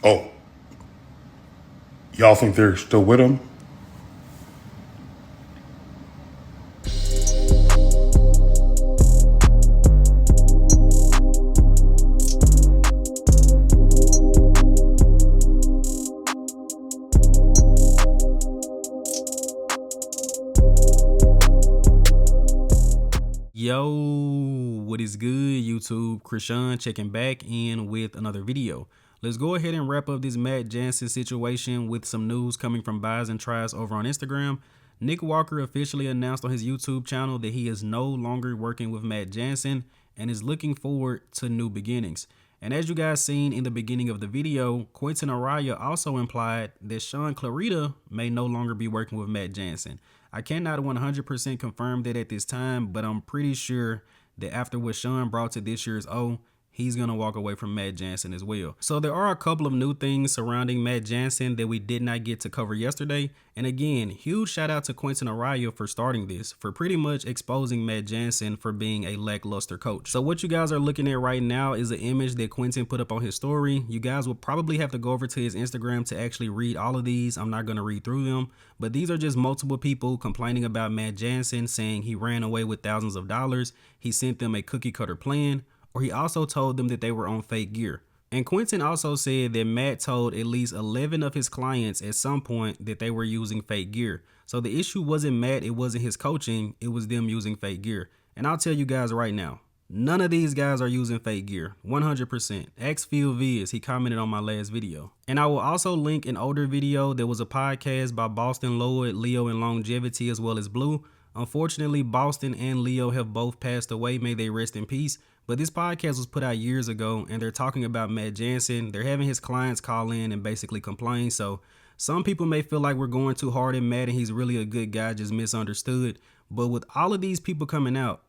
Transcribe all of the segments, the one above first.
Oh, y'all think they're still with him? Yo, what is good, YouTube? Krishan checking back in with another video. Let's go ahead and wrap up this Matt Jansen situation with some news coming from Buys and Tries over on Instagram. Nick Walker officially announced on his YouTube channel that he is no longer working with Matt Jansen and is looking forward to new beginnings. And as you guys seen in the beginning of the video, Quentin Araya also implied that Sean Clarita may no longer be working with Matt Jansen. I cannot 100% confirm that at this time, but I'm pretty sure that after what Sean brought to this year's O, he's going to walk away from Matt Jansen as well. So there are a couple of new things surrounding Matt Jansen that we did not get to cover yesterday. And again, huge shout out to Quentin Araya for starting this, for pretty much exposing Matt Jansen for being a lackluster coach. So what you guys are looking at right now is an image that Quentin put up on his story. You guys will probably have to go over to his Instagram to actually read all of these. I'm not going to read through them, but these are just multiple people complaining about Matt Jansen, saying he ran away with thousands of dollars. He sent them a cookie cutter plan, or he also told them that they were on fake gear. And Quentin also said that Matt told at least 11 of his clients at some point that they were using fake gear. So the issue wasn't Matt, it wasn't his coaching, it was them using fake gear. And I'll tell you guys right now, none of these guys are using fake gear, 100%. Ask Phil Viz, he commented on my last video. And I will also link an older video. There was a podcast by Boston Lloyd, Leo, and Longevity, as well as Blue. Unfortunately, Boston and Leo have both passed away. May they rest in peace. But this podcast was put out years ago, and they're talking about Matt Jansen. They're having his clients call in and basically complain. So some people may feel like we're going too hard at Matt, and he's really a good guy, just misunderstood. But with all of these people coming out,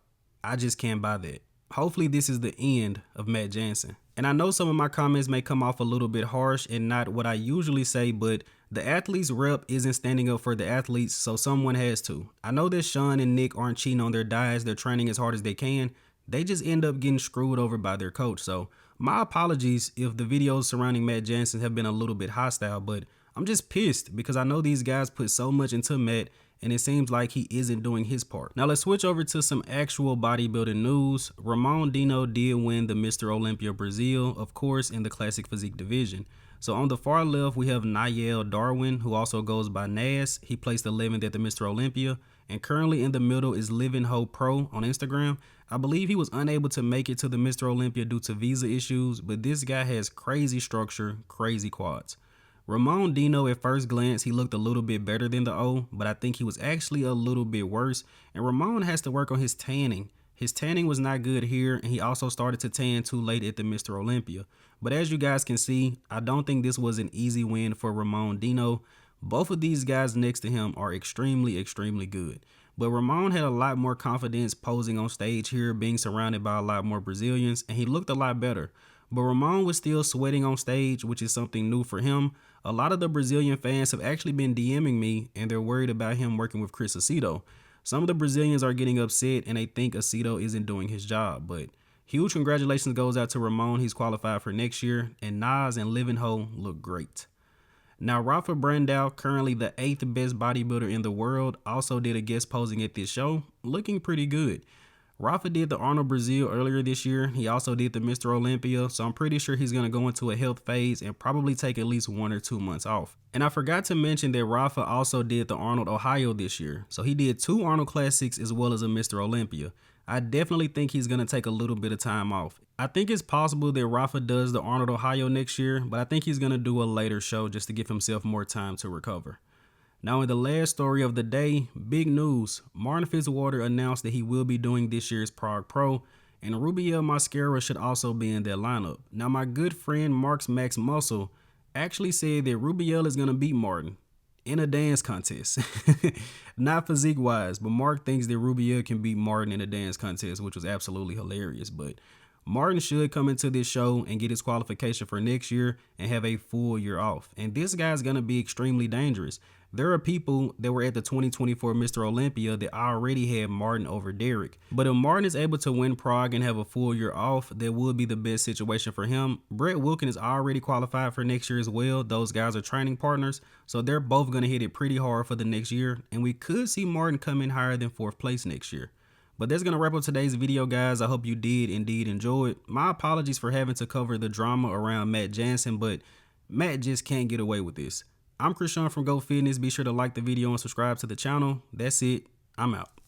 I just can't buy that. Hopefully this is the end of Matt Jansen. And I know some of my comments may come off a little bit harsh and not what I usually say, but the athlete's rep isn't standing up for the athletes, so someone has to. I know that Sean and Nick aren't cheating on their diets. They're training as hard as they can. They just end up getting screwed over by their coach. So my apologies if the videos surrounding Matt Jansen have been a little bit hostile, but I'm just pissed because I know these guys put so much into Matt, and it seems like he isn't doing his part. Now let's switch over to some actual bodybuilding news. Ramon Dino did win the Mr. Olympia Brazil, of course, in the classic physique division. So on the far left, we have Niall Darwin, who also goes by Nas. He placed 11th at the Mr. Olympia. And currently in the middle is Living Hope Pro on Instagram. I believe he was unable to make it to the Mr. Olympia due to visa issues, but this guy has crazy structure, crazy quads. Ramon Dino, at first glance, he looked a little bit better than the O, but I think he was actually a little bit worse. And Ramon has to work on his tanning. His tanning was not good here, and he also started to tan too late at the Mr. Olympia. But as you guys can see, I don't think this was an easy win for Ramon Dino. Both of these guys next to him are extremely, extremely good. But Ramon had a lot more confidence posing on stage here, being surrounded by a lot more Brazilians, and he looked a lot better. But Ramon was still sweating on stage, which is something new for him. A lot of the Brazilian fans have actually been DMing me, and they're worried about him working with Chris Aceto. Some of the Brazilians are getting upset, and they think Aceto isn't doing his job. But huge congratulations goes out to Ramon. He's qualified for next year, and Nas and Living Ho look great. Now, Rafa Brandao, currently the 8th best bodybuilder in the world, also did a guest posing at this show, looking pretty good. Rafa did the Arnold Brazil earlier this year. He also did the Mr. Olympia, so I'm pretty sure he's going to go into a health phase and probably take at least 1 or 2 months off. And I forgot to mention that Rafa also did the Arnold Ohio this year. So he did 2 Arnold Classics as well as a Mr. Olympia. I definitely think he's going to take a little bit of time off. I think it's possible that Rafa does the Arnold Ohio next year, but I think he's going to do a later show just to give himself more time to recover. Now, in the last story of the day, big news. Martin Fitzwater announced that he will be doing this year's Prague Pro, and Rubiel Mascara should also be in that lineup. Now, my good friend Mark's Max Muscle actually said that Rubiel is going to beat Martin in a dance contest. Not physique-wise, but Mark thinks that Rubiel can beat Martin in a dance contest, which was absolutely hilarious. But Martin should come into this show and get his qualification for next year and have a full year off. And this guy's going to be extremely dangerous. There are people that were at the 2024 Mr. Olympia that already had Martin over Derek. But if Martin is able to win Prague and have a full year off, that would be the best situation for him. Brett Wilkin is already qualified for next year as well. Those guys are training partners, so they're both going to hit it pretty hard for the next year. And we could see Martin come in higher than 4th place next year. But that's going to wrap up today's video, guys. I hope you did indeed enjoy it. My apologies for having to cover the drama around Matt Jansen, but Matt just can't get away with this. I'm Krishan from Go Fitness. Be sure to like the video and subscribe to the channel. That's it. I'm out.